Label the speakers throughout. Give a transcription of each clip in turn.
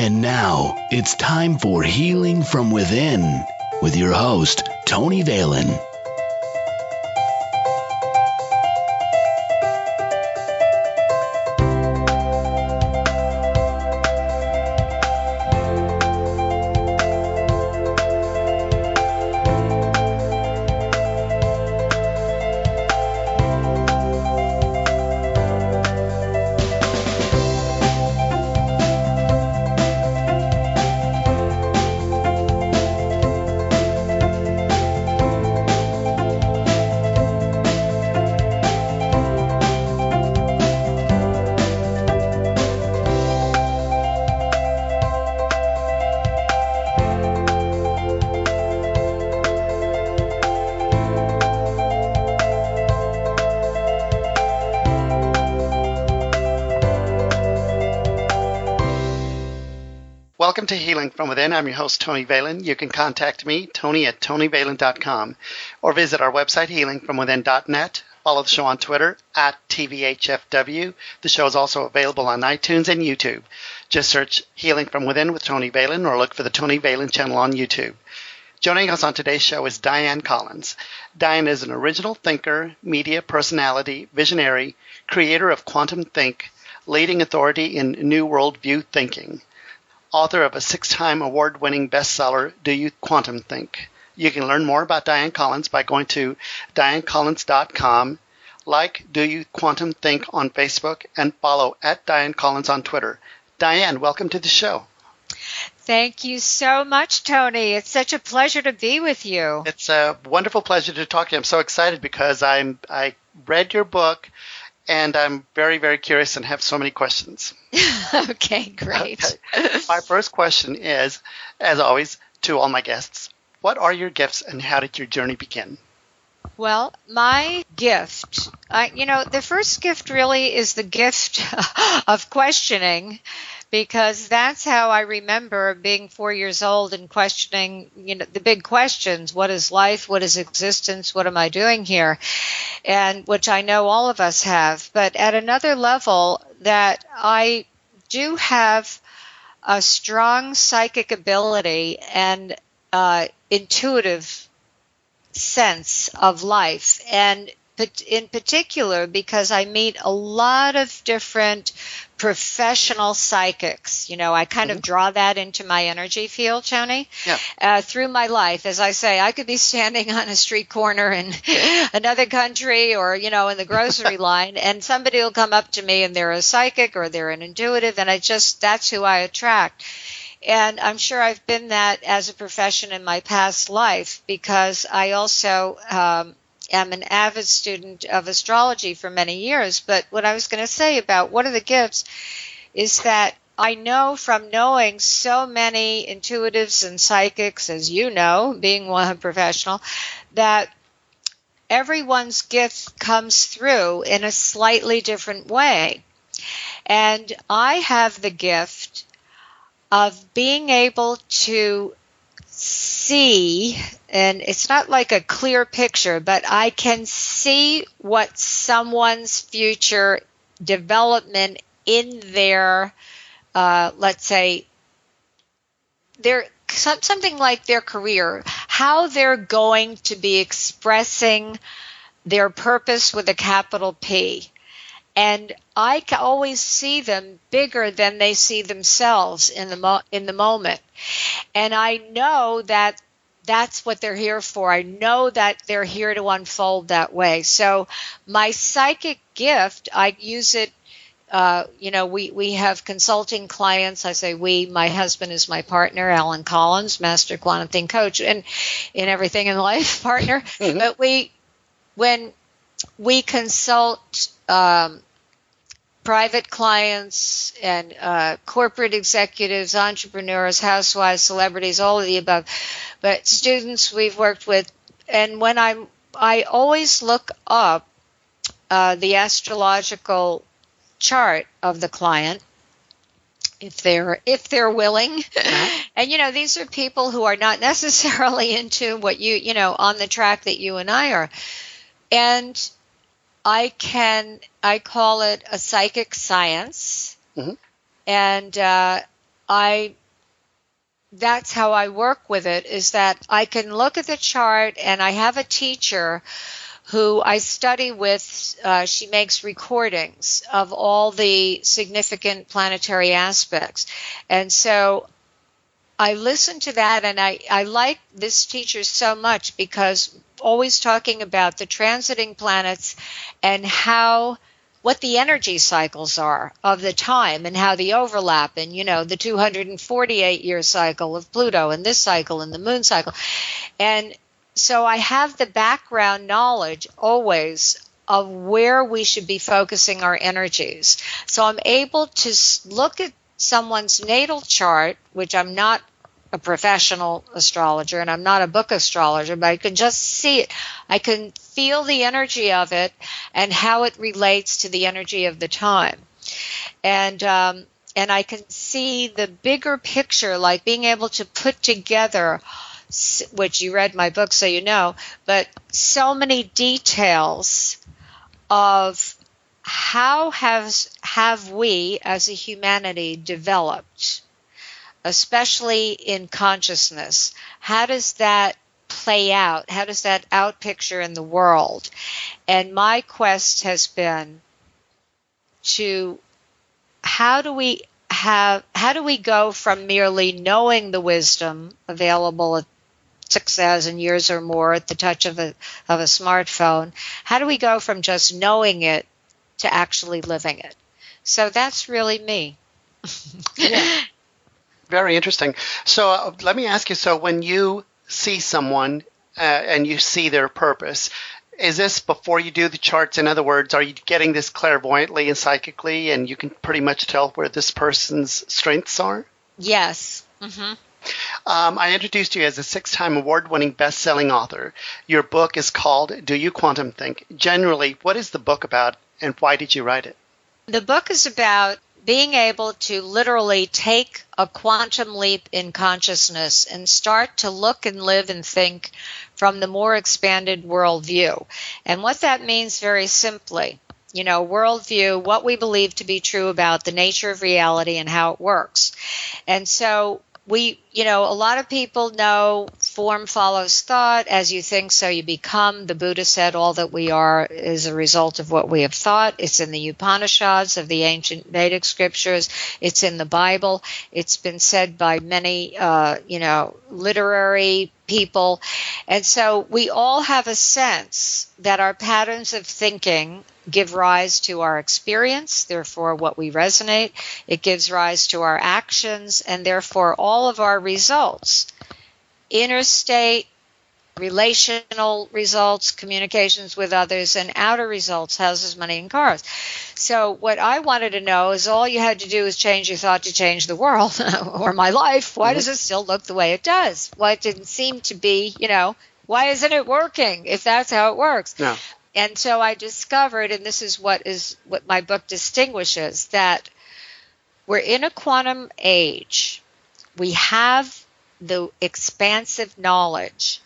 Speaker 1: And now it's time for Healing from Within with your host, Tony Valen.
Speaker 2: Welcome to Healing from Within. I'm your host, Tony Valen. You can contact me, Tony@TonyValen.com, or visit our website, healingfromwithin.net. Follow the show on Twitter, @TVHFW. The show is also available on iTunes and YouTube. Just search Healing from Within with Tony Valen or look for the Tony Valen channel on YouTube. Joining us on today's show is Dianne Collins. Dianne is an original thinker, media personality, visionary, creator of QuantumThink, leading authority in New Worldview thinking. Author of a 6-time award-winning bestseller, Do You QuantumThink? You can learn more about Dianne Collins by going to DianneCollins.com, like Do You QuantumThink on Facebook, and follow @Dianne Collins on Twitter. Dianne, welcome to the show.
Speaker 3: Thank you so much, Tony. It's such a pleasure to be with you.
Speaker 2: It's a wonderful pleasure to talk to you. I'm so excited because I read your book, and I'm very, very curious and have so many questions.
Speaker 3: Okay, great.
Speaker 2: Okay. My first question is, as always, to all my guests, what are your gifts and how did your journey begin?
Speaker 3: Well, my gift, the first gift really is the gift of questioning, because that's how I remember being 4 years old and questioning, the big questions. What is life? What is existence? What am I doing here? And which I know all of us have. But at another level, that I do have a strong psychic ability and intuitive sense of life. And in particular, because I meet a lot of different professional psychics. I kind of draw that into my energy field, Tony, through my life. As I say, I could be standing on a street corner in another country or, in the grocery line, and somebody will come up to me and they're a psychic or they're an intuitive, and that's who I attract. And I'm sure I've been that as a profession in my past life, because I also am an avid student of astrology for many years. But what I was going to say about what are the gifts is that I know from knowing so many intuitives and psychics, as you know, being one professional, that everyone's gift comes through in a slightly different way. And I have the gift of being able to see, and it's not like a clear picture, but I can see what someone's future development in their, let's say, something like their career, how they're going to be expressing their purpose with a capital P. And I can always see them bigger than they see themselves in the moment. And I know that that's what they're here for. I know that they're here to unfold that way. So my psychic gift, I use it, we have consulting clients. I say we, my husband is my partner, Valen Collins, master quantum think coach, and in everything in life, partner. Mm-hmm. But when we consult private clients and corporate executives, entrepreneurs, housewives, celebrities, all of the above, but students we've worked with. And when I always look up the astrological chart of the client, if they're willing. Uh-huh. And these are people who are not necessarily into what on the track that you and I are. And I call it a psychic science. Mm-hmm. And I that's how I work with it, is that I can look at the chart, and I have a teacher who I study with. She makes recordings of all the significant planetary aspects. And so I listen to that, and I like this teacher so much because always talking about the transiting planets and what the energy cycles are of the time and how the overlap, and the 248-year cycle of Pluto and this cycle and the moon cycle. And so I have the background knowledge always of where we should be focusing our energies. So I'm able to look at someone's natal chart, which I'm not a professional astrologer and I'm not a book astrologer, but I can just see it. I can feel the energy of it and how it relates to the energy of the time. And I can see the bigger picture, like being able to put together, which you read my book so you know, but so many details of how have we as a humanity developed, especially in consciousness. How does that play out? How does that outpicture in the world? And my quest has been to how do we go from merely knowing the wisdom available at 6,000 years or more at the touch of a smartphone? How do we go from just knowing it to actually living it? So that's really me.
Speaker 2: Yeah. Very interesting. So let me ask you, so when you see someone and you see their purpose, is this before you do the charts? In other words, are you getting this clairvoyantly and psychically, and you can pretty much tell where this person's strengths are?
Speaker 3: Yes. Mm-hmm.
Speaker 2: I introduced you as a 6-time award-winning best-selling author. Your book is called Do You QuantumThink? Generally, what is the book about, and why did you write it?
Speaker 3: The book is about being able to literally take a quantum leap in consciousness and start to look and live and think from the more expanded worldview. And what that means very simply, worldview, what we believe to be true about the nature of reality and how it works. And so a lot of people know form follows thought. As you think, so you become. The Buddha said all that we are is a result of what we have thought. It's in the Upanishads of the ancient Vedic scriptures. It's in the Bible. It's been said by many, literary people. And so we all have a sense that our patterns of thinking give rise to our experience, therefore what we resonate. It gives rise to our actions, and therefore all of our results, interstate, relational results, communications with others, and outer results, houses, money, and cars. So what I wanted to know is all you had to do is change your thought to change the world or my life. Why does it still look the way it does? Why it didn't seem to be, why isn't it working if that's how it works?
Speaker 2: No.
Speaker 3: And so I discovered, and this is what my book distinguishes, that we're in a quantum age. We have the expansive knowledge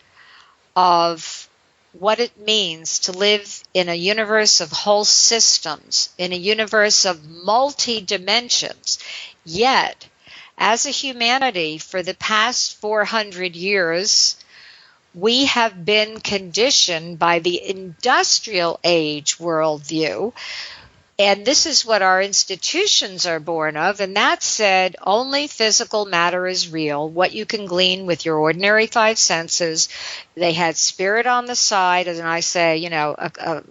Speaker 3: of what it means to live in a universe of whole systems, in a universe of multi-dimensions. Yet, as a humanity, for the past 400 years, we have been conditioned by the industrial age worldview, and this is what our institutions are born of, and that said only physical matter is real, what you can glean with your ordinary 5 senses. They had spirit on the side, and I say, a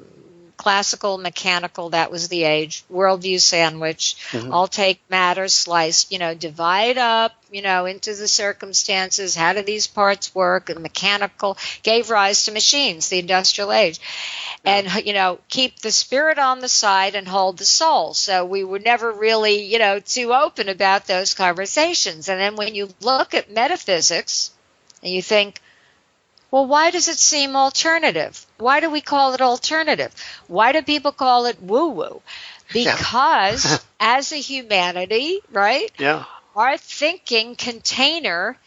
Speaker 3: classical, mechanical, that was the age, worldview sandwich. Mm-hmm. I'll take matter, sliced, divide up, into the circumstances. How do these parts work? And mechanical gave rise to machines, the industrial age. And, keep the spirit on the side and hold the soul. So we were never really, too open about those conversations. And then when you look at metaphysics and you think, well, why does it seem alternative? Why do we call it alternative? Why do people call it woo-woo? Because as a humanity, right?
Speaker 2: Yeah.
Speaker 3: Our thinking container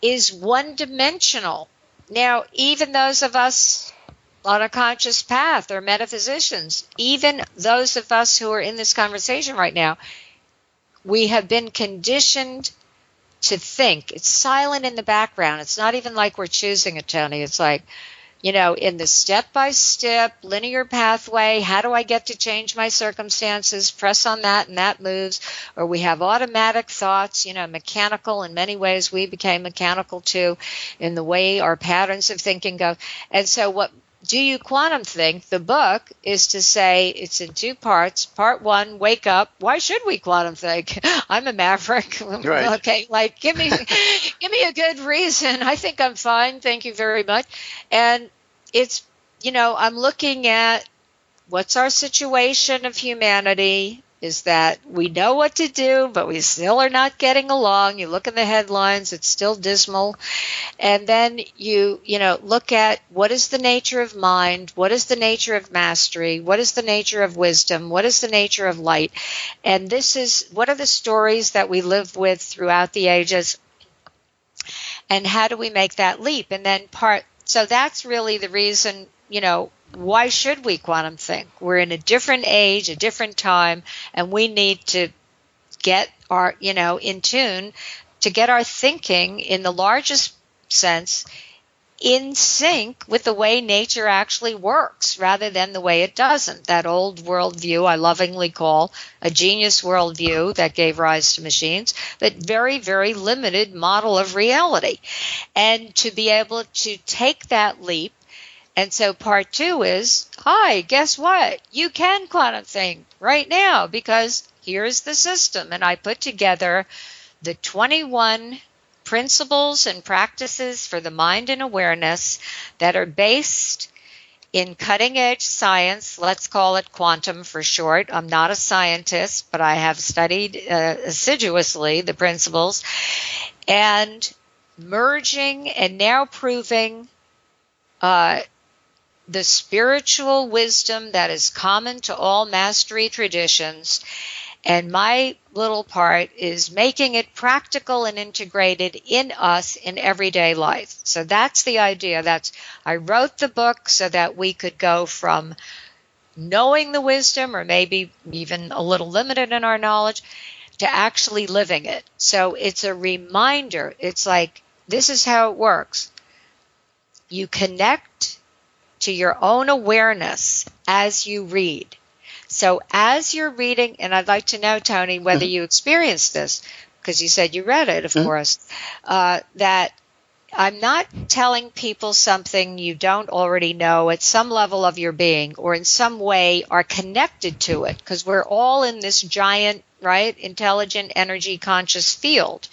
Speaker 3: is one-dimensional. Now, even those of us on a conscious path or metaphysicians, even those of us who are in this conversation right now, we have been conditioned to think. It's silent in the background. It's not even like we're choosing it, Tony. It's like, in the step-by-step linear pathway, how do I get to change my circumstances? Press on that and that moves. Or we have automatic thoughts, mechanical. In many ways, we became mechanical too in the way our patterns of thinking go. And so what Do You Quantum Think, the book, is to say it's in two parts. Part one, wake up. Why should we quantum think? I'm a maverick.
Speaker 2: Right.
Speaker 3: Okay, give me a good reason. I think I'm fine. Thank you very much. And it's, I'm looking at what's our situation of humanity is that we know what to do, but we still are not getting along. You look in the headlines, it's still dismal. And then you look at what is the nature of mind, what is the nature of mastery, what is the nature of wisdom, what is the nature of light. And what are the stories that we live with throughout the ages, and how do we make that leap? And then so that's really the reason, why should we quantum think? We're in a different age, a different time, and we need to get our, in tune, to get our thinking in the largest sense in sync with the way nature actually works rather than the way it doesn't. That old worldview I lovingly call a genius worldview that gave rise to machines, that very, very limited model of reality. And to be able to take that leap. And so part two is, hi, guess what? You can quantum think right now because here's the system. And I put together the 21 principles and practices for the mind and awareness that are based in cutting-edge science. Let's call it quantum for short. I'm not a scientist, but I have studied assiduously the principles and merging and now proving the spiritual wisdom that is common to all mastery traditions. And my little part is making it practical and integrated in us in everyday life. So that's the idea. I wrote the book so that we could go from knowing the wisdom, or maybe even a little limited in our knowledge, to actually living it. So it's a reminder. It's like, this is how it works. You connect to your own awareness as you read. So as you're reading, and I'd like to know, Tony, whether you experienced this, because you said you read it, of course, that I'm not telling people something you don't already know at some level of your being or in some way are connected to it, because we're all in this giant, right, intelligent energy conscious field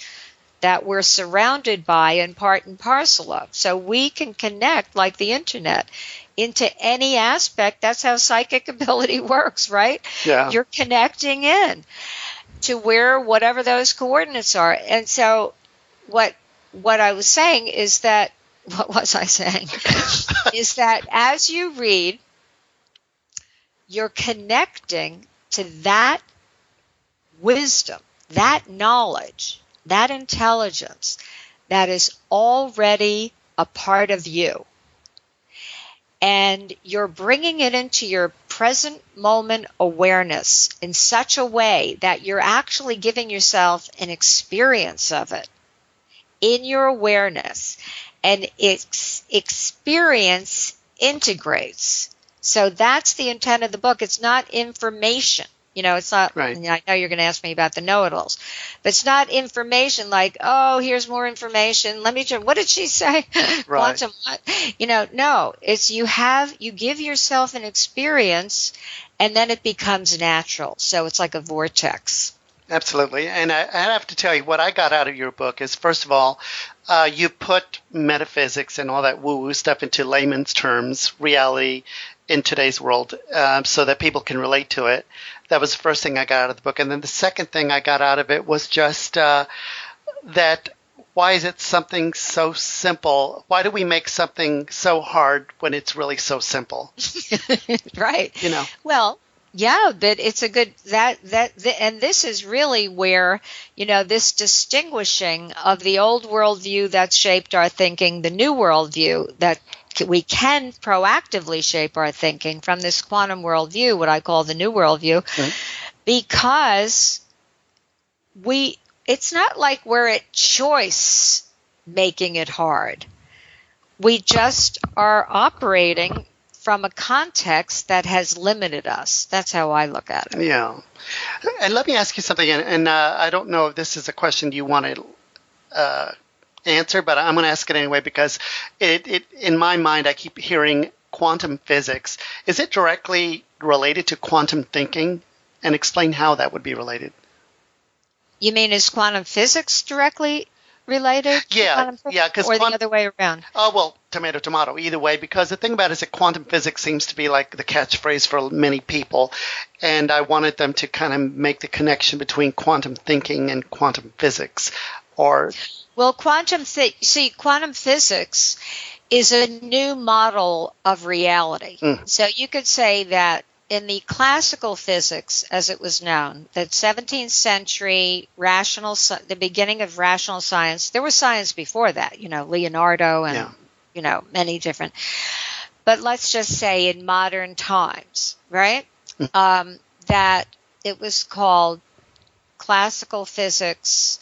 Speaker 3: that we're surrounded by and part and parcel of. So we can connect like the internet into any aspect. That's how psychic ability works, right?
Speaker 2: Yeah.
Speaker 3: You're connecting in to whatever those coordinates are. And so what I was saying is that, what was I saying? Is that as you read, you're connecting to that wisdom, that knowledge, that intelligence that is already a part of you. And you're bringing it into your present moment awareness in such a way that you're actually giving yourself an experience of it in your awareness. And its experience integrates. So that's the intent of the book. It's not information. It's not, right. I know you're going to ask me about the know-it-alls, but it's not information like, oh, here's more information. Let me just, what did she say?
Speaker 2: Right.
Speaker 3: Quantum, no, it's you give yourself an experience and then it becomes natural. So it's like a vortex.
Speaker 2: Absolutely. And I have to tell you, what I got out of your book is, first of all, you put metaphysics and all that woo-woo stuff into layman's terms, reality in today's world, so that people can relate to it. That was the first thing I got out of the book. And then the second thing I got out of it was just that why is it something so simple? Why do we make something so hard when it's really so simple?
Speaker 3: Right. Well, yeah, but it's a good and this is really where, this distinguishing of the old worldview that shaped our thinking, the new worldview that we can proactively shape our thinking from this quantum worldview, what I call the new worldview, because it's not like we're at choice making it hard. We just are operating from a context that has limited us. That's how I look at it.
Speaker 2: Yeah. And let me ask you something, and I don't know if this is a question you want to answer, but I'm going to ask it anyway because it in my mind, I keep hearing quantum physics. Is it directly related to quantum thinking? And explain how that would be related.
Speaker 3: You mean is quantum physics directly related to quantum physics, or the other way around?
Speaker 2: Oh, well, tomato, tomato, either way, because the thing about it is that quantum physics seems to be like the catchphrase for many people, and I wanted them to kind of make the connection between quantum thinking and quantum physics.
Speaker 3: Well, quantum physics is a new model of reality. So you could say that in the classical physics, as it was known, the 17th century the beginning of rational science, there was science before that, Leonardo and, many different. But let's just say in modern times, right, that it was called classical physics.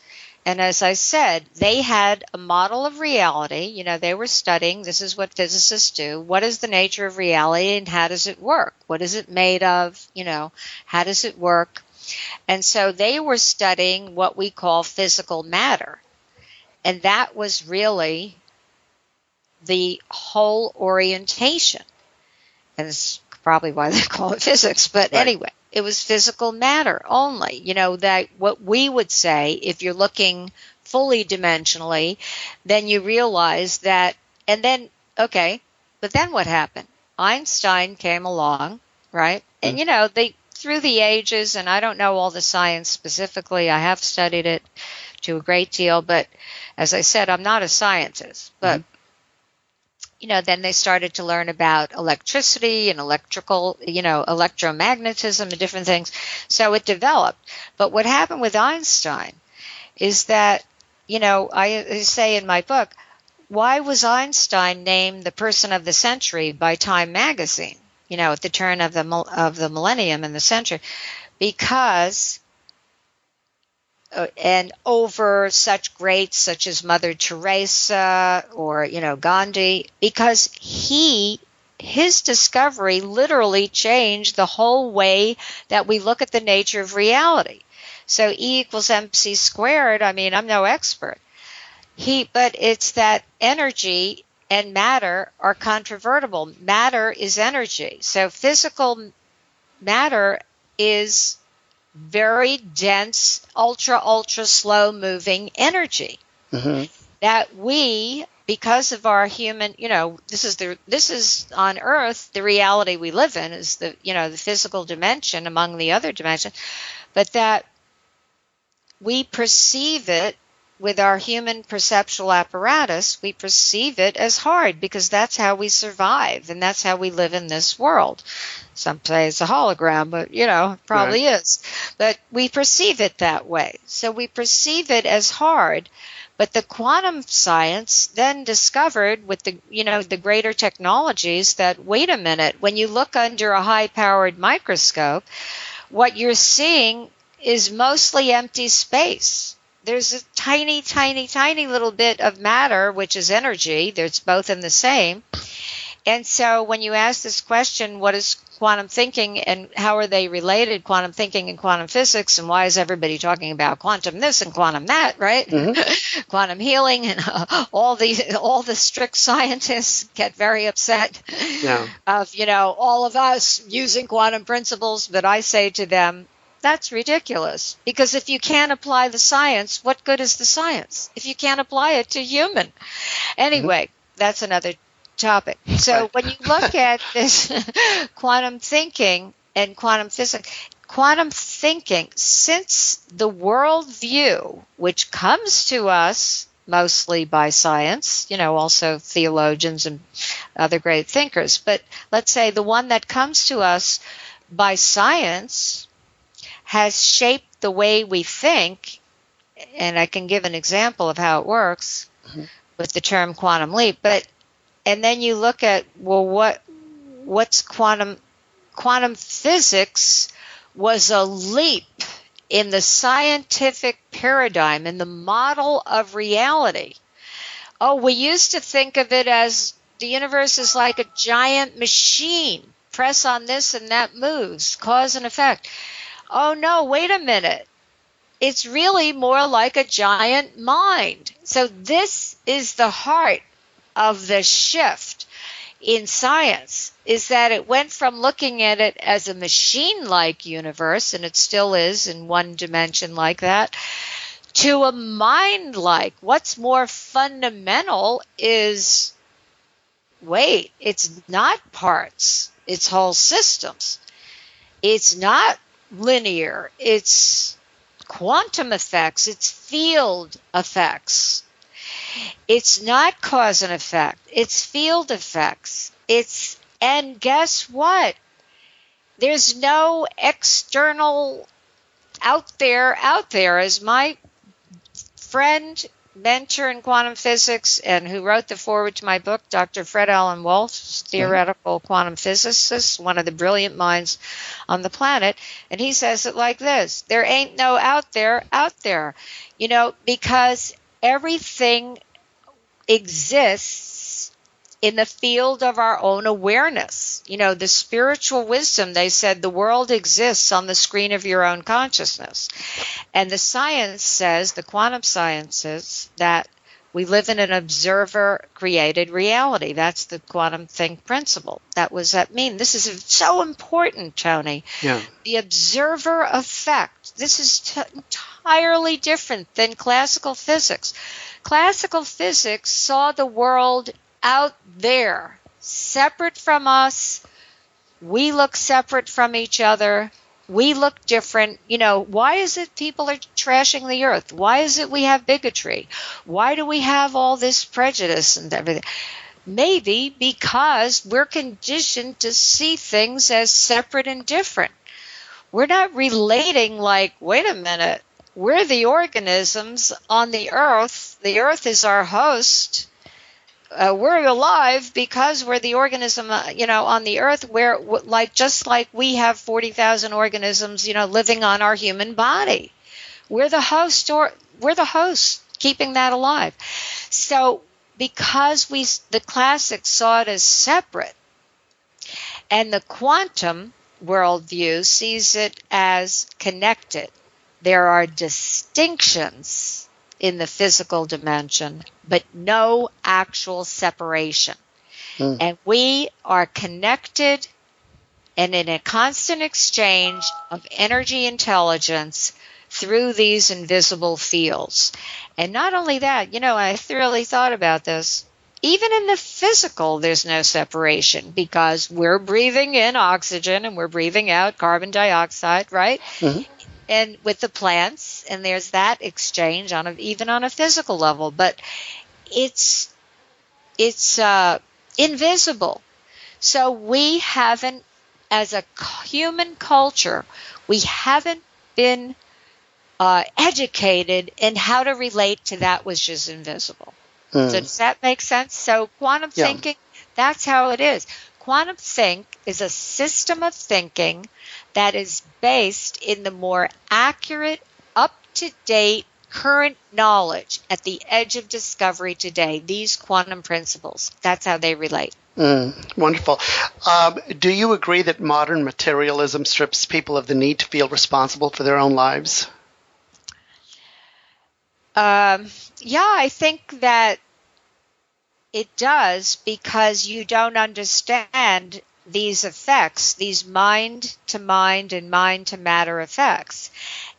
Speaker 3: And as I said, they had a model of reality. They were studying, this is what physicists do. What is the nature of reality and how does it work? What is it made of? How does it work? And so they were studying what we call physical matter. And that was really the whole orientation. And it's probably why they call it physics. But anyway. It was physical matter only, that what we would say, if you're looking fully dimensionally, then you realize that, and then, okay, but then what happened? Einstein came along, right? And, through the ages, and I don't know all the science specifically, I have studied it to a great deal, but as I said, I'm not a scientist, but then they started to learn about electricity and electromagnetism and different things. So it developed. But what happened with Einstein is that, I say in my book, why was Einstein named the person of the century by Time magazine, at the turn of the millennium and the century? Because and over such greats such as Mother Teresa or, Gandhi, because his discovery literally changed the whole way that we look at the nature of reality. So E equals MC squared, I'm no expert. But it's that energy and matter are controvertible. Matter is energy. So physical matter is very dense, ultra slow moving energy that we, because of our human, this is on Earth, the reality we live in is the physical dimension among the other dimensions, but that we perceive it with our human perceptual apparatus, we perceive it as hard because that's how we survive and that's how we live in this world. Some say it's a hologram, but, probably is. But we perceive it that way. So we perceive it as hard. But the quantum science then discovered with the greater technologies that, wait a minute, when you look under a high-powered microscope, what you're seeing is mostly empty space. There's a tiny, tiny, tiny little bit of matter, which is energy. There's both in the same. And so when you ask this question, what is quantum thinking and how are they related, quantum thinking and quantum physics, and why is everybody talking about quantum this and quantum that, right? Quantum healing and all the strict scientists get very upset of, all of us using quantum principles. But I say to them, that's ridiculous, because if you can't apply the science, what good is the science if you can't apply it to human? Anyway, that's another topic. So when you look at this quantum thinking and quantum physics, quantum thinking, since the worldview, which comes to us mostly by science, also theologians and other great thinkers, but let's say the one that comes to us by science has shaped the way we think, and I can give an example of how it works with the term quantum leap. And then you look at, well, what's quantum physics was a leap in the scientific paradigm, in the model of reality. Oh, we used to think of it as the universe is like a giant machine. Press on this and that moves, cause and effect. Oh, no, wait a minute. It's really more like a giant mind. So this is the heart of the shift in science, is that it went from looking at it as a machine-like universe, and it still is in one dimension like that, to a mind-like. What's more fundamental is, wait, it's not parts, it's whole systems. It's not linear, it's quantum effects, it's field effects. It's not cause and effect, it's field effects. And guess what? There's no external out there, as my friend, mentor in quantum physics, and who wrote the foreword to my book, Dr. Fred Alan Wolf, theoretical quantum physicist, one of the brilliant minds on the planet, and he says it like this: there ain't no out there, because everything exists in the field of our own awareness. The spiritual wisdom, they said the world exists on the screen of your own consciousness. And the science says, the quantum science says, that we live in an observer-created reality. That's the QuantumThink principle. What does that mean? This is so important, Tony.
Speaker 2: Yeah.
Speaker 3: The observer effect. This is entirely different than classical physics. Classical physics saw the world out there, separate from us. We look separate from each other. We look different. Why is it people are trashing the earth? Why is it we have bigotry? Why do we have all this prejudice and everything? Maybe because we're conditioned to see things as separate and different. We're not relating like, wait a minute, we're the organisms on the earth. The earth is our host. We're alive because we're the organism, on the earth. Where, just like we have 40,000 organisms, living on our human body. We're the host, keeping that alive. So, because the classics saw it as separate, and the quantum worldview sees it as connected, there are distinctions in the physical dimension, but no actual separation. And we are connected and in a constant exchange of energy intelligence through these invisible fields. And not only that, I thoroughly thought about this. Even in the physical, there's no separation because we're breathing in oxygen and we're breathing out carbon dioxide, right? Mm-hmm. And with the plants, and there's that exchange even on a physical level, but it's invisible. So we haven't, as a human culture, we haven't been educated in how to relate to that which is invisible. So does that make sense? So quantum thinking, that's how it is. Quantum think is a system of thinking that is based in the more accurate, up-to-date, current knowledge at the edge of discovery today. These quantum principles, that's how they relate.
Speaker 2: Wonderful. Do you agree that modern materialism strips people of the need to feel responsible for their own lives?
Speaker 3: I think that it does, because you don't understand these effects, these mind-to-mind and mind-to-matter effects.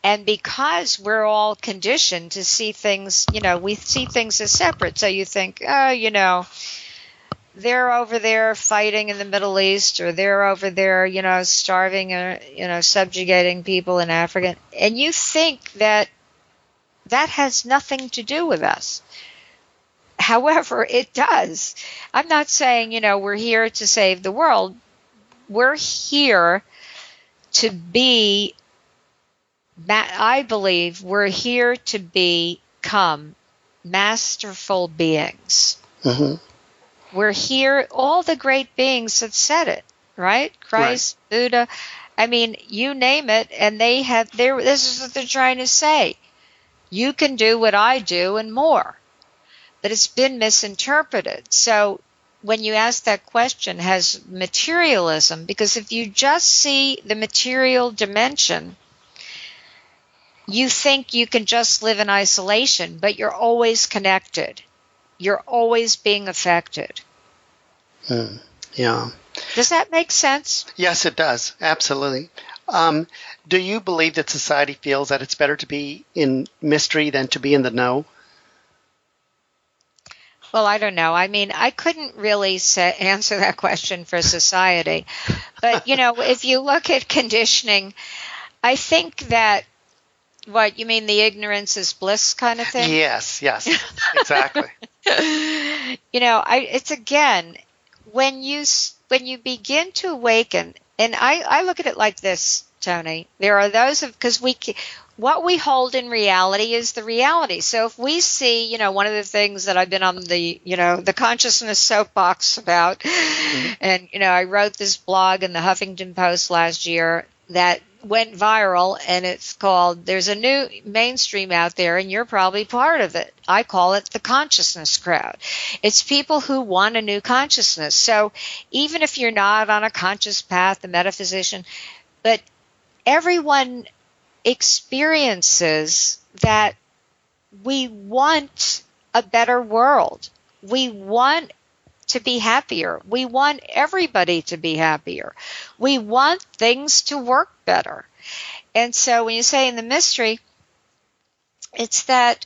Speaker 3: And because we're all conditioned to see things, we see things as separate. So you think, they're over there fighting in the Middle East, or they're over there, starving or, subjugating people in Africa. And you think that has nothing to do with us. However, it does. I'm not saying, we're here to save the world. We're here to be, I believe, we're here to become masterful beings. Mm-hmm. We're here, all the great beings have said it, right? Christ, right. Buddha, I mean, you name it, and this is what they're trying to say. You can do what I do and more. But it's been misinterpreted. So when you ask that question, has materialism, because if you just see the material dimension, you think you can just live in isolation, but you're always connected. You're always being affected.
Speaker 2: Yeah.
Speaker 3: Does that make sense?
Speaker 2: Yes, it does. Absolutely. Do you believe that society feels that it's better to be in mystery than to be in the know?
Speaker 3: Well, I don't know. I mean, I couldn't really answer that question for society. But, if you look at conditioning, I think that, what, you mean the ignorance is bliss kind of thing?
Speaker 2: Yes, exactly.
Speaker 3: It's again, when you begin to awaken, and I look at it like this, Tony. There are those because what we hold in reality is the reality. So if we see, one of the things that I've been on the consciousness soapbox about, mm-hmm. and, I wrote this blog in the Huffington Post last year that went viral, and it's called, there's a new mainstream out there, and you're probably part of it. I call it the consciousness crowd. It's people who want a new consciousness. So even if you're not on a conscious path, a metaphysician, but everyone experiences that we want a better world. We want to be happier. We want everybody to be happier. We want things to work better. And so when you say in the mystery, it's that,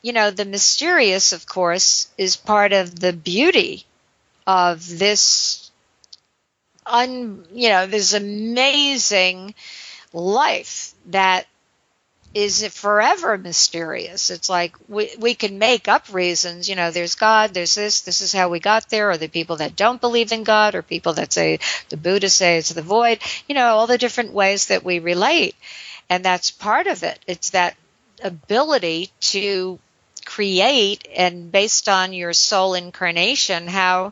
Speaker 3: the mysterious, of course, is part of the beauty of this, this amazing life that is forever mysterious. It's like we can make up reasons, there's God, there's this is how we got there, or the people that don't believe in God, or people that say, the Buddhists say it's the void, all the different ways that we relate. And that's part of it. It's that ability to create, and based on your soul incarnation, how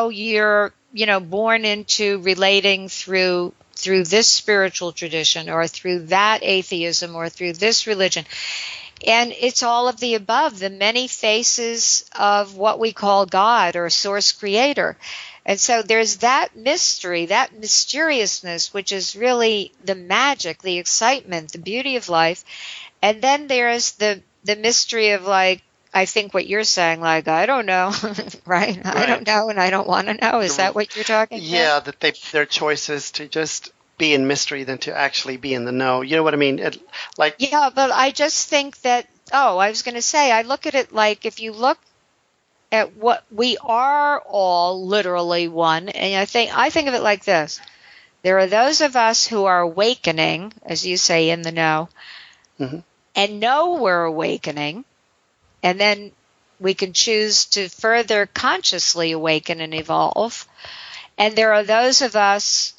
Speaker 3: you're, born into relating through this spiritual tradition, or through that atheism, or through this religion. And it's all of the above, the many faces of what we call God or source creator. And so there's that mystery, that mysteriousness, which is really the magic, the excitement, the beauty of life. And then there's the mystery of, like, I think what you're saying, like, I don't know, right? I don't know, and I don't want to know. Is that what you're talking about?
Speaker 2: Yeah, that their choice is to just be in mystery than to actually be in the know. You know what I mean?
Speaker 3: Yeah, but I just think that, I was going to say, I look at it like, if you look at what we are all literally one, and I think of it like this. There are those of us who are awakening, as you say, in the know, mm-hmm. and know we're awakening. And then we can choose to further consciously awaken and evolve. And there are those of us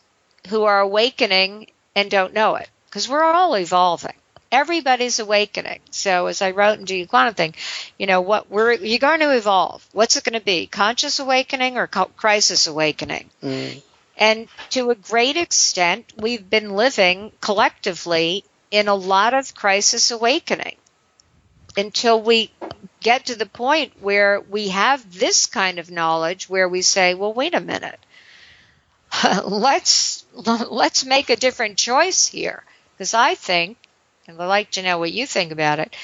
Speaker 3: who are awakening and don't know it, because we're all evolving. Everybody's awakening. So as I wrote in Do You QuantumThink, you're going to evolve. What's it going to be? Conscious awakening or crisis awakening? Mm. And to a great extent, we've been living collectively in a lot of crisis awakening, until we get to the point where we have this kind of knowledge where we say, well, wait a minute, let's make a different choice here. Because I think, and I'd like to know what you think about it,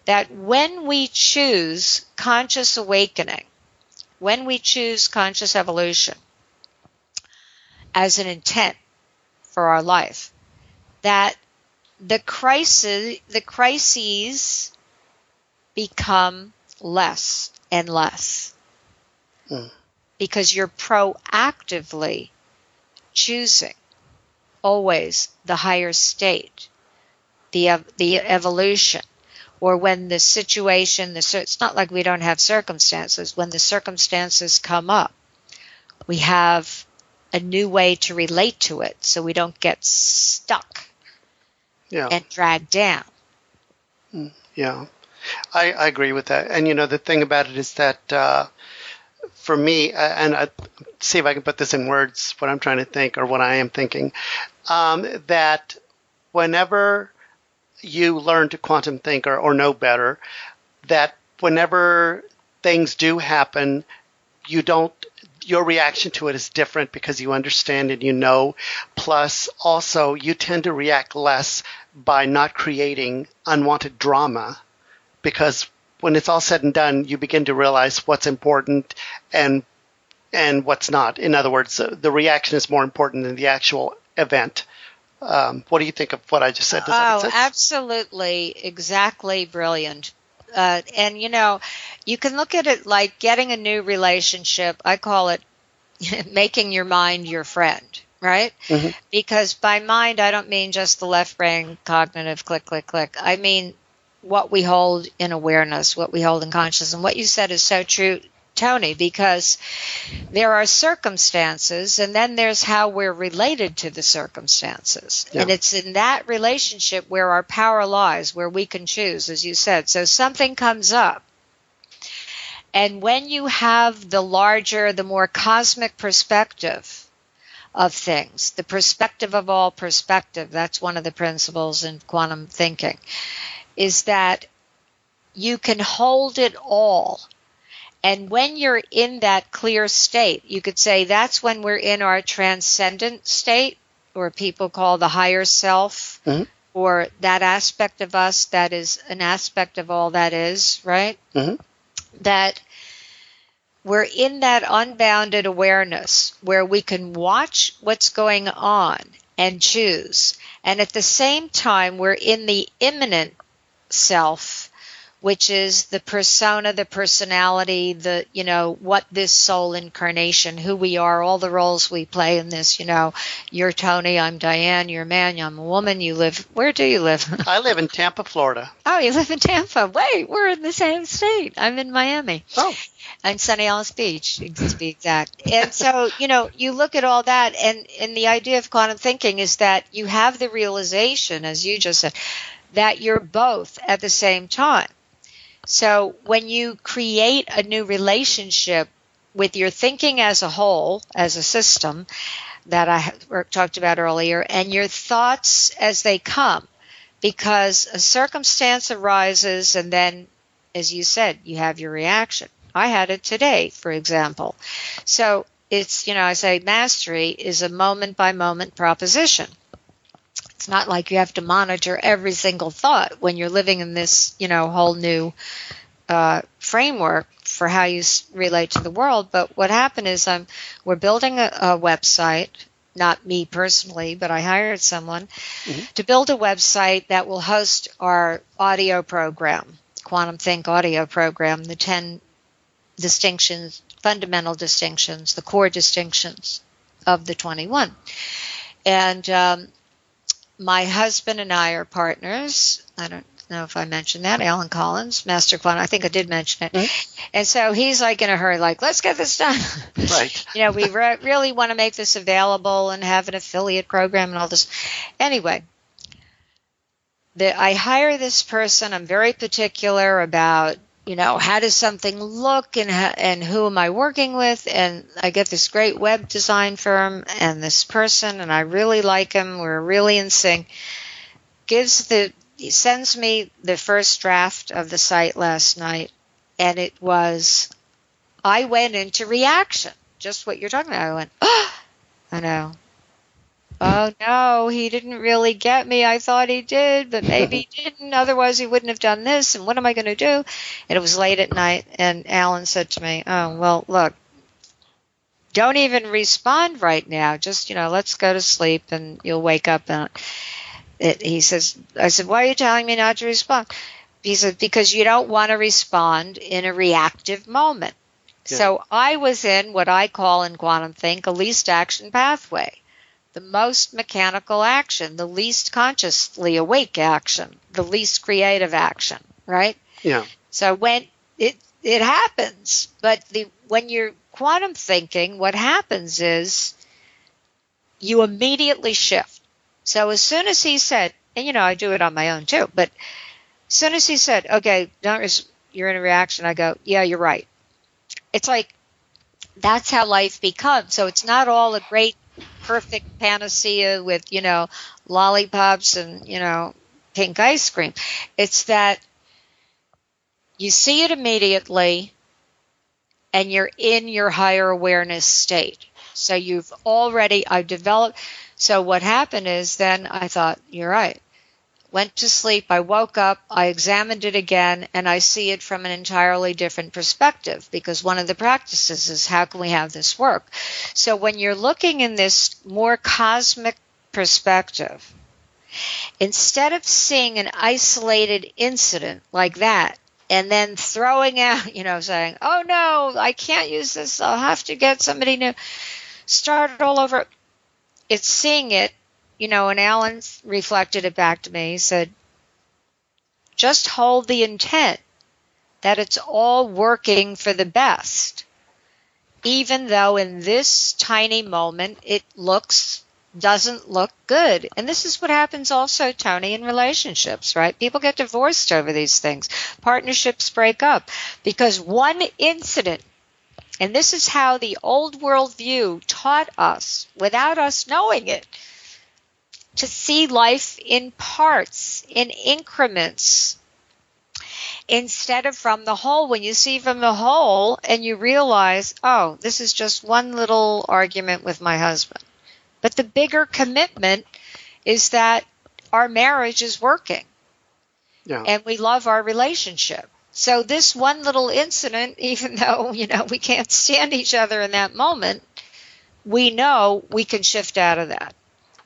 Speaker 3: that when we choose conscious awakening, when we choose conscious evolution as an intent for our life, that the crises become less and less, because you're proactively choosing always the higher state, the evolution, or when the situation, it's not like we don't have circumstances. When the circumstances come up, we have a new way to relate to it, so we don't get stuck and dragged down.
Speaker 2: Yeah. I agree with that. And, the thing about it is that for me, and see if I can put this in words, what I'm trying to think or what I am thinking, that whenever you learn to quantum think or know better, that whenever things do happen, your reaction to it is different because you understand and you know. Plus, also, you tend to react less by not creating unwanted drama, because when it's all said and done, you begin to realize what's important and what's not. In other words, the reaction is more important than the actual event. What do you think of what I just said? Does that make sense?
Speaker 3: Absolutely. Exactly. Brilliant. And, you can look at it like getting a new relationship. I call it making your mind your friend, right? Mm-hmm. Because by mind, I don't mean just the left brain cognitive click, click, click. I mean what we hold in awareness, what we hold in consciousness. And what you said is so true, Tony, because there are circumstances and then there's how we're related to the circumstances. Yeah. And it's in that relationship where our power lies, where we can choose, as you said. So something comes up. And when you have the larger, the more cosmic perspective of things, the perspective of all perspective, that's one of the principles in quantum thinking, is that you can hold it all. And when you're in that clear state, you could say that's when we're in our transcendent state, or people call the higher self, mm-hmm. or that aspect of us that is an aspect of all that is, right? Mm-hmm. That we're in that unbounded awareness where we can watch what's going on and choose. And at the same time, we're in the immanent self, which is the persona, the personality, what this soul incarnation, who we are, all the roles we play in this, you're Tony, I'm Dianne, you're a man, I'm a woman, where do you live?
Speaker 2: I live in Tampa, Florida.
Speaker 3: Oh, you live in Tampa. Wait, we're in the same state. I'm in Miami.
Speaker 2: Oh.
Speaker 3: And Sunny Isles Beach, to be exact. And so, you look at all that, and the idea of quantum thinking is that you have the realization, as you just said, that you're both at the same time. So when you create a new relationship with your thinking as a whole, as a system that I talked about earlier, and your thoughts as they come, because a circumstance arises and then, as you said, you have your reaction. I had it today, for example. So it's, I say mastery is a moment-by-moment proposition. It's not like you have to monitor every single thought when you're living in this, whole new framework for how you relate to the world. But what happened is we're building a website, not me personally, but I hired someone mm-hmm. to build a website that will host our audio program, Quantum Think audio program, the 10 distinctions, fundamental distinctions, the core distinctions of the 21. And my husband and I are partners. I don't know if I mentioned that. Dianne Collins, Master Quantum. I think I did mention it. Mm-hmm. And so he's like in a hurry, like, let's get this done.
Speaker 2: Right.
Speaker 3: We really want to make this available and have an affiliate program and all this. Anyway, I hire this person. I'm very particular about, how does something look and who am I working with? And I get this great web design firm and this person, and I really like him. We're really in sync. He sends me the first draft of the site last night, and I went into reaction, just what you're talking about. I went, oh, I know. Oh, no, he didn't really get me. I thought he did, but maybe he didn't. Otherwise, he wouldn't have done this. And what am I going to do? And it was late at night, and Alan said to me, oh, well, look, don't even respond right now. Just, let's go to sleep, and you'll wake up. And I said, why are you telling me not to respond? He said, because you don't want to respond in a reactive moment. Yeah. So I was in what I call in Quantum Think a least action pathway. The most mechanical action, the least consciously awake action, the least creative action, right?
Speaker 2: Yeah.
Speaker 3: So when it happens, but when you're quantum thinking, what happens is you immediately shift. So as soon as he said, and I do it on my own too, but as soon as he said, okay, you're in a reaction, I go, yeah, you're right. It's like that's how life becomes. So it's not all a great, perfect panacea with, lollipops and, pink ice cream. It's that you see it immediately and you're in your higher awareness state. So I've developed. So what happened is then I thought, you're right. Went to sleep, I woke up, I examined it again, and I see it from an entirely different perspective, because one of the practices is, how can we have this work? So when you're looking in this more cosmic perspective, instead of seeing an isolated incident like that, and then throwing out, saying, oh no, I can't use this, I'll have to get somebody new, start it all over, it's seeing it. And Alan reflected it back to me. He said, just hold the intent that it's all working for the best, even though in this tiny moment it doesn't look good. And this is what happens also, Tony, in relationships, right? People get divorced over these things. Partnerships break up because one incident. And this is how the old worldview taught us, without us knowing it, to see life in parts, in increments, instead of from the whole. When you see from the whole and you realize, oh, this is just one little argument with my husband. But the bigger commitment is that our marriage is working. Yeah. And we love our relationship. So this one little incident, even though, we can't stand each other in that moment, we know we can shift out of that.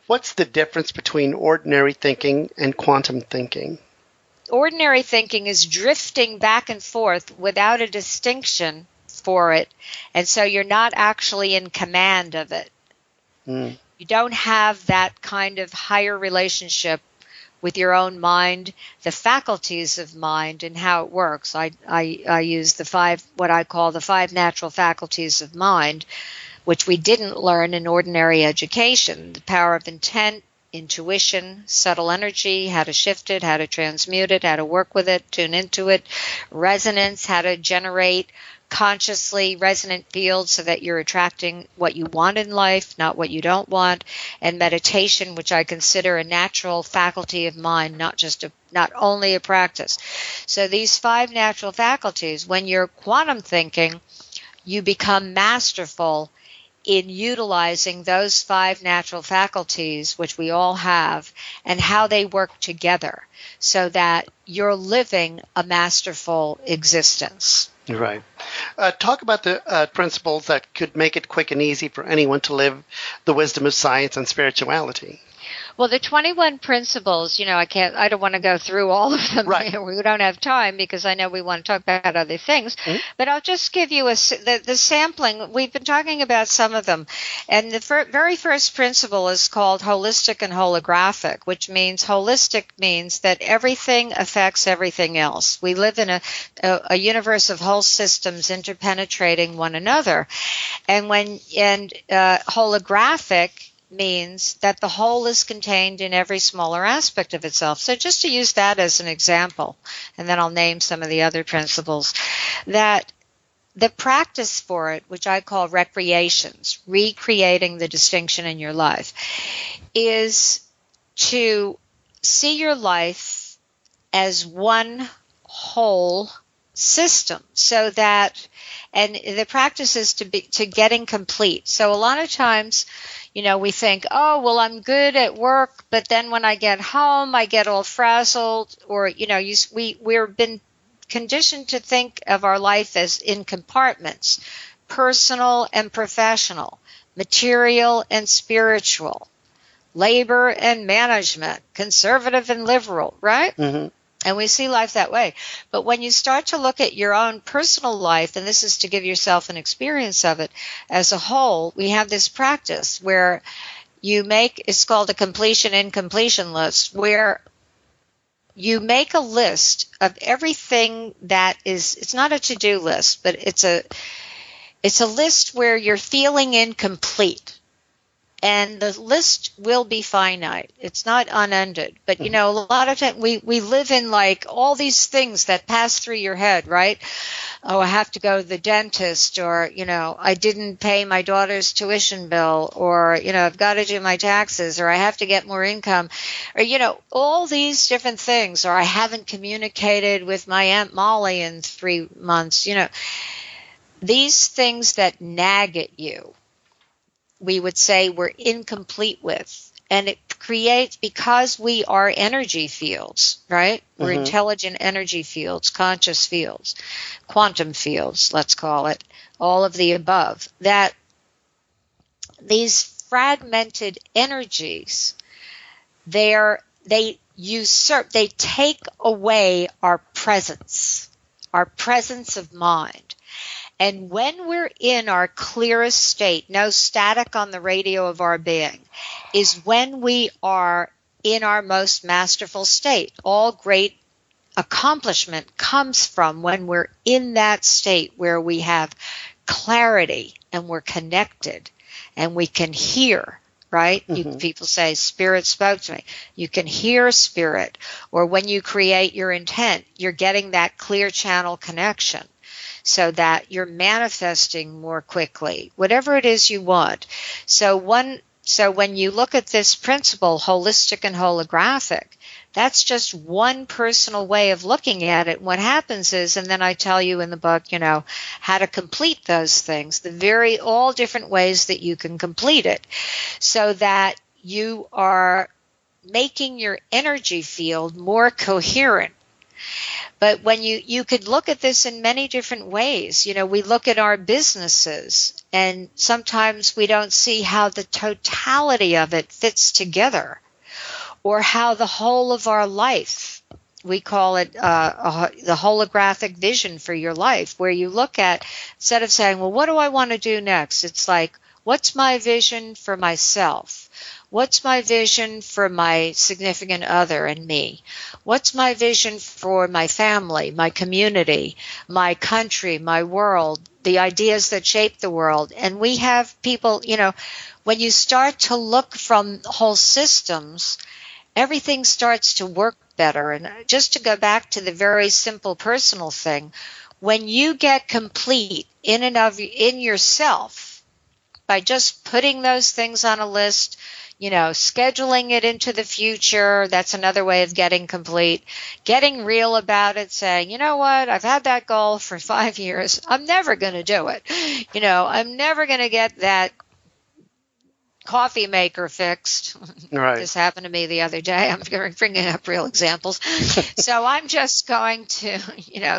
Speaker 2: What's the difference between ordinary thinking and quantum thinking?
Speaker 3: Ordinary thinking is drifting back and forth without a distinction for it, and so you're not actually in command of it. Mm. You don't have that kind of higher relationship with your own mind, the faculties of mind and how it works. I use what I call the 5 natural faculties of mind, which we didn't learn in ordinary education. The power of intent, intuition, subtle energy, how to shift it, how to transmute it, how to work with it, tune into it, resonance, how to generate consciously resonant fields so that you're attracting what you want in life, not what you don't want, and meditation, which I consider a natural faculty of mind, not only a practice. So these 5 natural faculties, when you're quantum thinking, you become masterful in utilizing those 5 natural faculties, which we all have, and how they work together so that you're living a masterful existence.
Speaker 2: Right. Talk about the principles that could make it quick and easy for anyone to live the wisdom of science and spirituality.
Speaker 3: Well, the 21 principles, I don't want to go through all of them.
Speaker 2: Right.
Speaker 3: We don't have time because I know we want to talk about other things. Mm-hmm. But I'll just give you the sampling. We've been talking about some of them. And the very first principle is called holistic and holographic, which means holistic means that everything affects everything else. We live in a universe of whole systems interpenetrating one another. And holographic means that the whole is contained in every smaller aspect of itself. So just to use that as an example, and then I'll name some of the other principles, that the practice for it, which I call recreations, recreating the distinction in your life, is to see your life as one whole system, so that, and the practice is to getting complete. So a lot of times, we think, oh, well, I'm good at work, but then when I get home, I get all frazzled, or, we've been conditioned to think of our life as in compartments, personal and professional, material and spiritual, labor and management, conservative and liberal, right? Mm-hmm. And we see life that way. But when you start to look at your own personal life, and this is to give yourself an experience of it as a whole, we have this practice where it's called a completion list, where you make a list of everything that it's not a to-do list, but it's a list where you're feeling incomplete. And the list will be finite. It's not unended. But, a lot of times we live in like all these things that pass through your head, right? Oh, I have to go to the dentist, or, I didn't pay my daughter's tuition bill, or, I've got to do my taxes, or I have to get more income, or, all these different things, or I haven't communicated with my Aunt Molly in 3 months, these things that nag at you, we would say we're incomplete with. And it creates, because we are energy fields, right? We're intelligent energy fields, conscious fields, quantum fields, let's call it, all of the above, that these fragmented energies, they usurp, they take away our presence of mind. And when we're in our clearest state, no static on the radio of our being, is when we are in our most masterful state. All great accomplishment comes from when we're in that state where we have clarity and we're connected and we can hear, right? People say, Spirit spoke to me. You can hear Spirit. Or when you create your intent, you're getting that clear channel connection, so that you're manifesting more quickly, whatever it is you want. So when you look at this principle, holistic and holographic, that's just one personal way of looking at it. What happens is, and then I tell you in the book, how to complete those things, all different ways that you can complete it, so that you are making your energy field more coherent. But when you could look at this in many different ways. We look at our businesses, and sometimes we don't see how the totality of it fits together, or how the whole of our life, we call it the holographic vision for your life, where you look at, instead of saying, well, what do I want to do next? It's like, what's my vision for myself? What's my vision for my significant other and me? What's my vision for my family, my community, my country, my world, the ideas that shape the world? And we have people, when you start to look from whole systems, everything starts to work better. And just to go back to the very simple personal thing, when you get complete in yourself, by just putting those things on a list, scheduling it into the future, that's another way of getting complete. Getting real about it, saying, you know what, I've had that goal for 5 years. I'm never going to do it. I'm never going to get that coffee maker fixed. Right. This happened to me the other day. I'm bringing up real examples. So I'm just going to,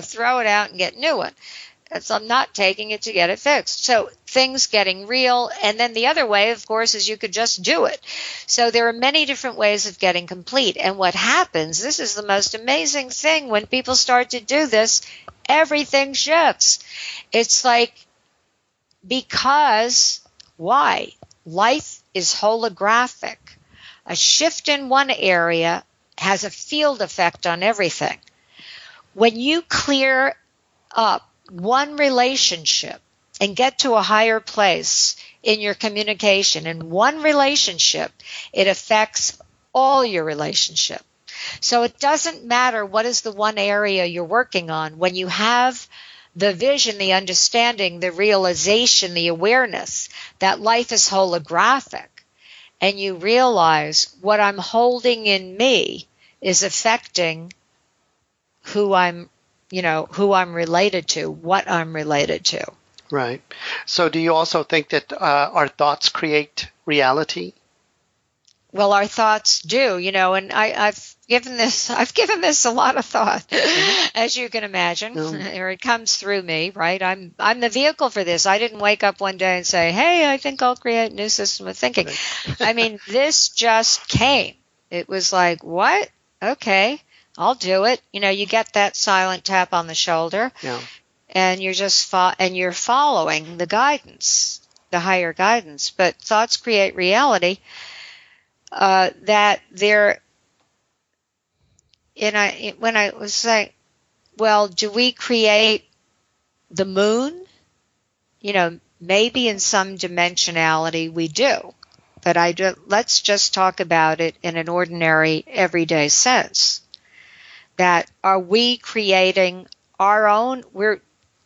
Speaker 3: throw it out and get a new one. So I'm not taking it to get it fixed. So things getting real. And then the other way, of course, is you could just do it. So there are many different ways of getting complete. And what happens, this is the most amazing thing, when people start to do this, everything shifts. It's like, because why? Life is holographic. A shift in one area has a field effect on everything. When you clear up one relationship and get to a higher place in your communication in one relationship, it affects all your relationship. So it doesn't matter what is the one area you're working on. When you have the vision, the understanding, the realization, the awareness that life is holographic, and you realize what I'm holding in me is affecting who I'm related to, what I'm related to.
Speaker 2: Right. So do you also think that our thoughts create reality?
Speaker 3: Well, our thoughts do, and I've given this a lot of thought, as you can imagine, or it comes through me, right? I'm the vehicle for this. I didn't wake up one day and say, hey, I think I'll create a new system of thinking. Right. I mean, this just came. It was like, what? Okay, I'll do it. You get that silent tap on the shoulder, and you're just you're following the guidance, the higher guidance. But thoughts create reality. That there, when I was saying, well, do we create the moon? Maybe in some dimensionality we do. but let's just talk about it in an ordinary, everyday sense. That are we creating our own, we're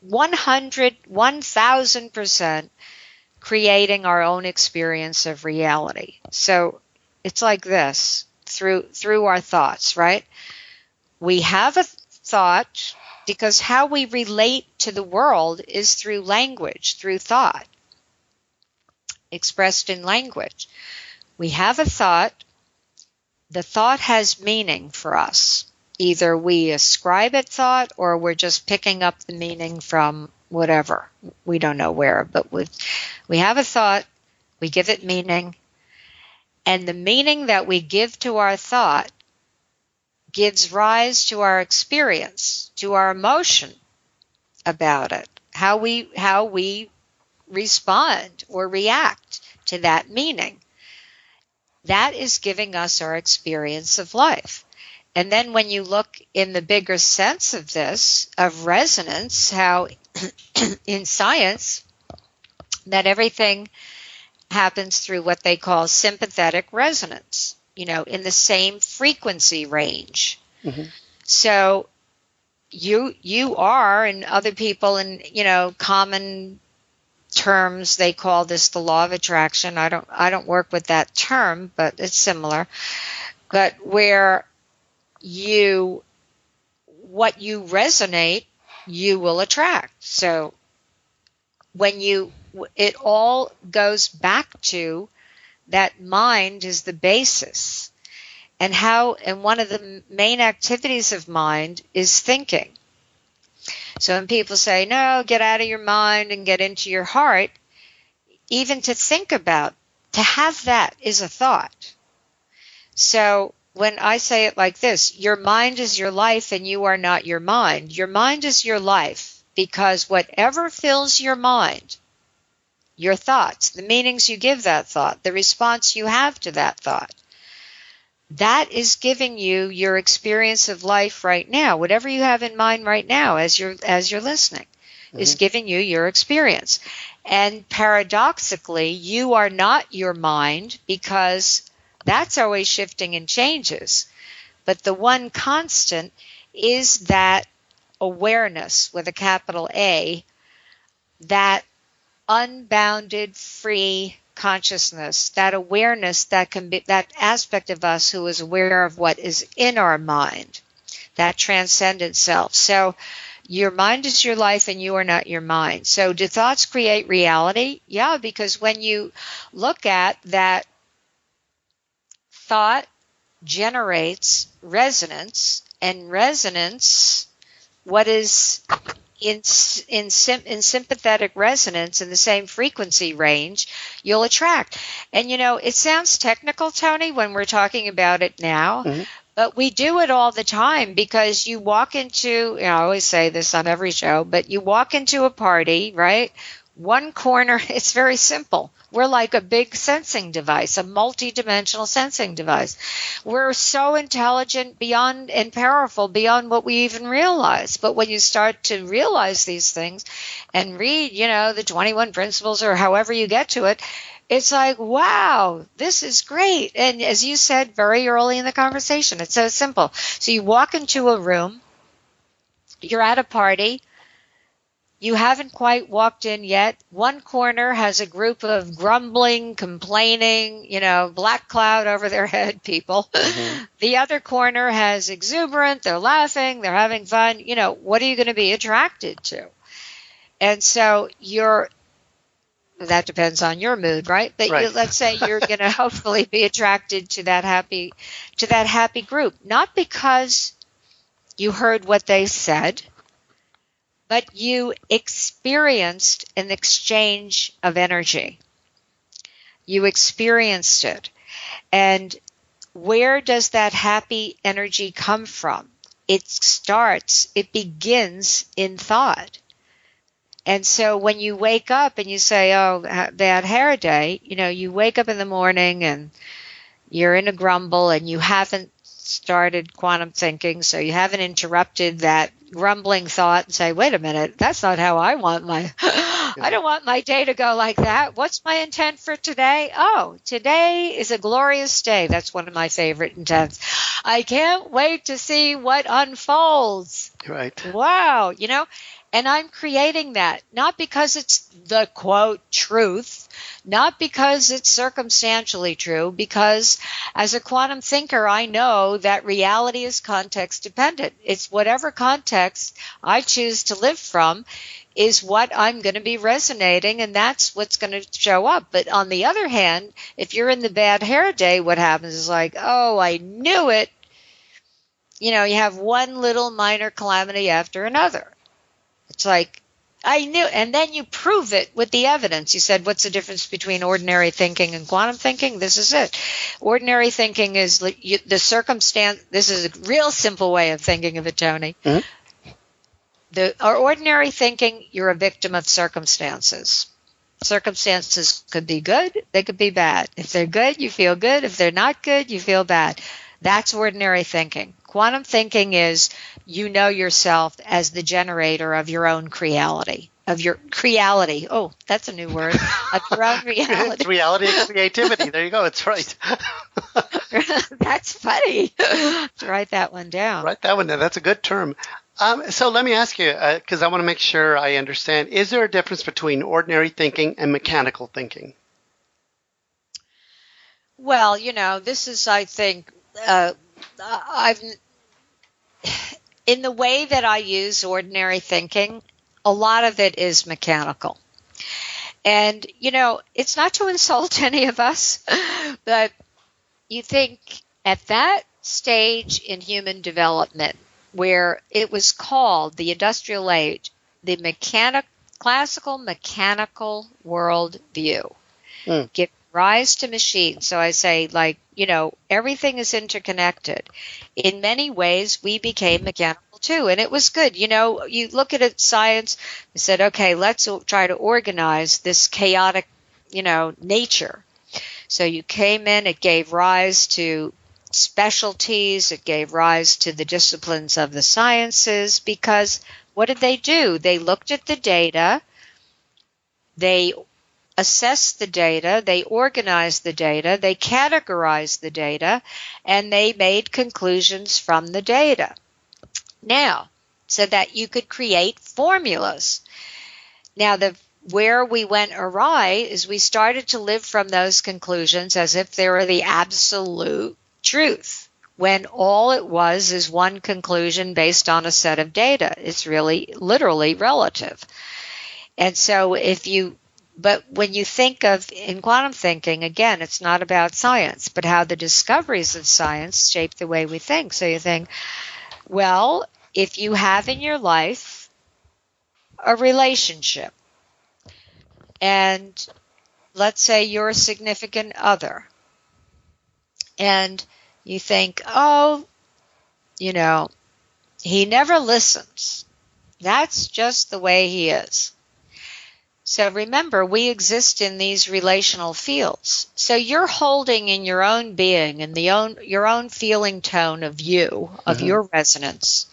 Speaker 3: 1000% creating our own experience of reality. So it's like this, through our thoughts, right? We have a thought because how we relate to the world is through language, through thought, expressed in language. We have a thought. The thought has meaning for us. Either we ascribe it thought or we're just picking up the meaning from whatever. We don't know where, but we have a thought, we give it meaning, and the meaning that we give to our thought gives rise to our experience, to our emotion about it, how we respond or react to that meaning. That is giving us our experience of life. And then when you look in the bigger sense of this, of resonance, how in science, that everything happens through what they call sympathetic resonance, in the same frequency range. Mm-hmm. So you are, and other people in, common terms, they call this the law of attraction. I don't work with that term, but it's similar. But where what you resonate, you will attract. So it all goes back to that mind is the basis. And one of the main activities of mind is thinking. So when people say, no, get out of your mind and get into your heart, even to think about, to have that is a thought. So when I say it like this, your mind is your life and you are not your mind. Your mind is your life because whatever fills your mind, your thoughts, the meanings you give that thought, the response you have to that thought, that is giving you your experience of life right now. Whatever you have in mind right now as you're listening is giving you your experience. And paradoxically, you are not your mind because that's always shifting and changes. But the one constant is that awareness with a capital A, that unbounded, free consciousness, that awareness that can be that aspect of us who is aware of what is in our mind, that transcendent self. So your mind is your life and you are not your mind. So do thoughts create reality? Yeah, because when you look at that, thought generates resonance, and resonance, what is in sympathetic resonance in the same frequency range, you'll attract. And it sounds technical, Tony, when we're talking about it now, but we do it all the time because you walk into, I always say this on every show, but you walk into a party, right? One corner, it's very simple. We're like a big sensing device, a multi-dimensional sensing device. We're so intelligent beyond and powerful beyond what we even realize. But when you start to realize these things and read, the 21 principles or however you get to it, it's like, wow, this is great. And as you said very early in the conversation, it's so simple. So you walk into a room, you're at a party, you haven't quite walked in yet. One corner has a group of grumbling, complaining, black cloud over their head people. Mm-hmm. The other corner has exuberant, they're laughing, they're having fun. What are you going to be attracted to? And so that depends on your mood, right? But
Speaker 2: right.
Speaker 3: Let's say you're going to hopefully be attracted to that happy group, not because you heard what they said, but you experienced an exchange of energy. You experienced it. And where does that happy energy come from? It begins in thought. And so when you wake up and you say, oh, bad hair day, you wake up in the morning and you're in a grumble and you haven't started quantum thinking, so you haven't interrupted that grumbling thought and say, wait a minute, that's not how I want my I don't want my day to go like that. What's my intent for today? Oh, today is a glorious day. That's one of my favorite intents. I can't wait to see what unfolds.
Speaker 2: Right.
Speaker 3: Wow, and I'm creating that, not because it's the quote truth, not because it's circumstantially true, because as a quantum thinker, I know that reality is context dependent. It's whatever context I choose to live from is what I'm going to be resonating, and that's what's going to show up. But on the other hand, if you're in the bad hair day, what happens is like, oh, I knew it. You have one little minor calamity after another. It's like, I knew, and then you prove it with the evidence. You said, what's the difference between ordinary thinking and quantum thinking? This is it. Ordinary thinking is the circumstance. This is a real simple way of thinking of it, Tony.
Speaker 2: Mm-hmm.
Speaker 3: Our ordinary thinking, you're a victim of circumstances. Circumstances could be good, they could be bad. If they're good, you feel good. If they're not good, you feel bad. That's ordinary thinking. Quantum thinking is you know yourself as the generator of your own creality, of your creality. Oh, that's a new word. Of your own reality.
Speaker 2: It's reality and creativity. There you go. It's right.
Speaker 3: That's funny. Let's write that one down.
Speaker 2: Write that one down. That's a good term. So let me ask you, because I want to make sure I understand, is there a difference between ordinary thinking and mechanical thinking?
Speaker 3: Well, this is, I think, I've in the way that I use ordinary thinking, a lot of it is mechanical. And, it's not to insult any of us, but you think at that stage in human development where it was called the industrial age, the classical mechanical world view, give rise to machines. So I say, everything is interconnected. In many ways, we became mechanical too, and it was good. You look at it, science, and said, okay, let's try to organize this chaotic, nature. So you came in, it gave rise to specialties, it gave rise to the disciplines of the sciences, because what did they do? They looked at the data, they assessed the data, they organized the data, they categorized the data, and they made conclusions from the data. Now, so that you could create formulas. Now, where we went awry is we started to live from those conclusions as if they were the absolute truth, when all it was is one conclusion based on a set of data. It's really literally relative. And so but when you think of, in quantum thinking, again, it's not about science, but how the discoveries of science shape the way we think. So you think, well, if you have in your life a relationship, and let's say you're a significant other, and you think, oh, he never listens. That's just the way he is. So remember, we exist in these relational fields. So you're holding in your own being and your own feeling tone of you, of your resonance.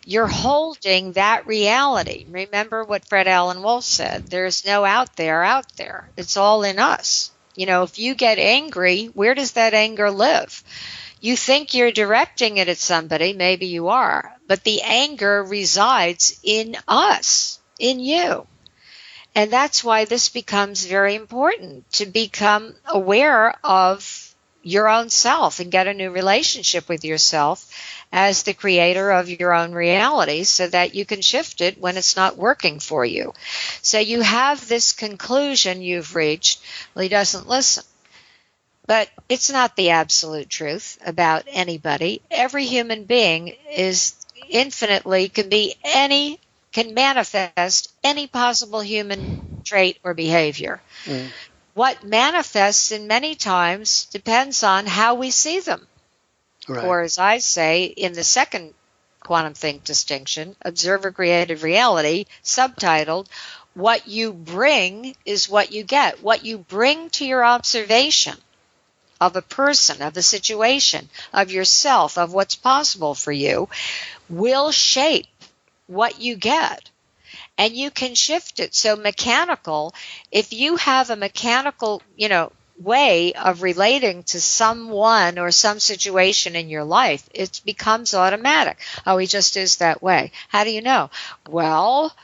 Speaker 3: You're holding that reality. Remember what Fred Alan Wolf said, there's no out there. It's all in us. If you get angry, where does that anger live? You think you're directing it at somebody, maybe you are, but the anger resides in us, in you. And that's why this becomes very important, to become aware of your own self and get a new relationship with yourself as the creator of your own reality, so that you can shift it when it's not working for you. So you have this conclusion you've reached, well, he doesn't listen. But it's not the absolute truth about anybody. Every human being is infinitely, can manifest any possible human trait or behavior. What manifests in many times depends on how we see them. Right. Or as I say in the second quantum think distinction, observer-created reality, subtitled, what you bring is what you get. What you bring to your observation of a person, of a situation, of yourself, of what's possible for you, will shape what you get. and you can shift it. So mechanical, if you have a mechanical, way of relating to someone or some situation in your life, it becomes automatic. Oh, he just is that way. How do you know? Well,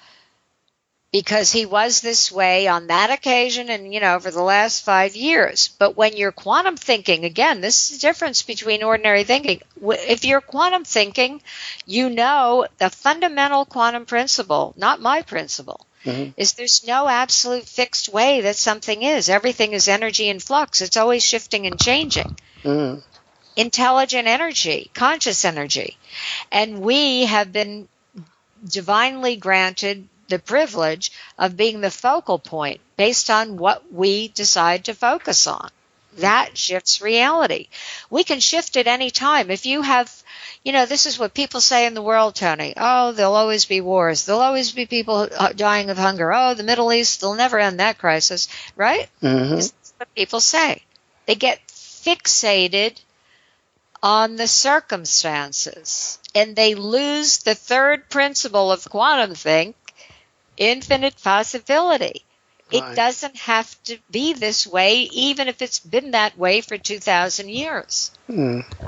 Speaker 3: because he was this way on that occasion and, over the last 5 years. But when you're quantum thinking, again, this is the difference between ordinary thinking. If you're quantum thinking, the fundamental quantum principle, not my principle, is there's no absolute fixed way that something is. Everything is energy in flux. It's always shifting and changing. Intelligent energy, conscious energy. And we have been divinely granted the privilege of being the focal point based on what we decide to focus on. That shifts reality. We can shift at any time. If you have, this is what people say in the world, Tony. Oh, there'll always be wars. There'll always be people dying of hunger. Oh, the Middle East, they'll never end that crisis, right? This is what people say. They get fixated on the circumstances, and they lose the third principle of quantum think, infinite possibility. Right. It doesn't have to be this way, even if it's been that way for 2,000 years.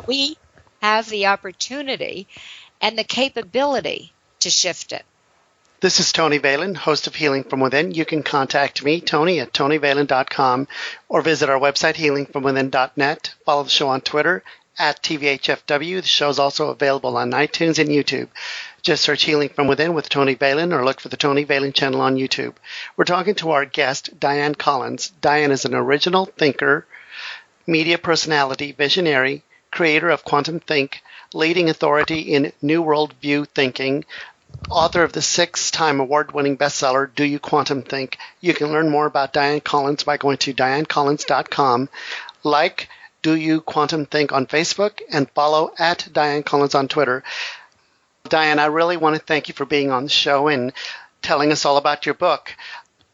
Speaker 3: We have the opportunity and the capability to shift it.
Speaker 2: This is Tony Valen, host of Healing from Within. You can contact me, Tony, at TonyValen.com, or visit our website, healingfromwithin.net. Follow the show on Twitter, at TVHFW. The show is also available on iTunes and YouTube. Just search Healing from Within with Tony Valen or look for the Tony Valen channel on YouTube. We're talking to our guest, Dianne Collins. Dianne is an original thinker, media personality, visionary, creator of Quantum Think, leading authority in New World View thinking, author of the 6-time award-winning bestseller, Do You QuantumThink. You can learn more about Dianne Collins by going to DianneCollins.com. Like Do You QuantumThink on Facebook and follow at Dianne Collins on Twitter. Dianne, I really want to thank you for being on the show and telling us all about your book.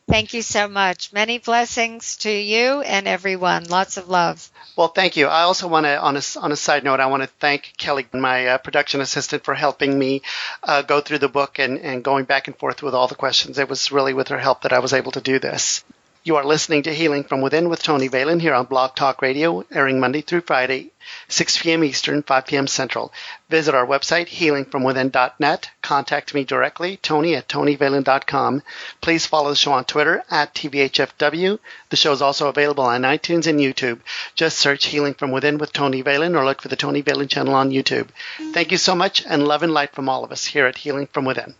Speaker 3: Thank you so much. Many blessings to you and everyone. Lots of love.
Speaker 2: Well, thank you. I also want to, on a side note, I want to thank Kelly, my production assistant, for helping me go through the book and going back and forth with all the questions. It was really with her help that I was able to do this. You are listening to Healing from Within with Tony Valen here on Blog Talk Radio, airing Monday through Friday, 6 p.m. Eastern, 5 p.m. Central. Visit our website, healingfromwithin.net. Contact me directly, Tony at TonyValen.com. Please follow the show on Twitter, at TVHFW. The show is also available on iTunes and YouTube. Just search Healing from Within with Tony Valen or look for the Tony Valen channel on YouTube. Thank you so much, and love and light from all of us here at Healing from Within.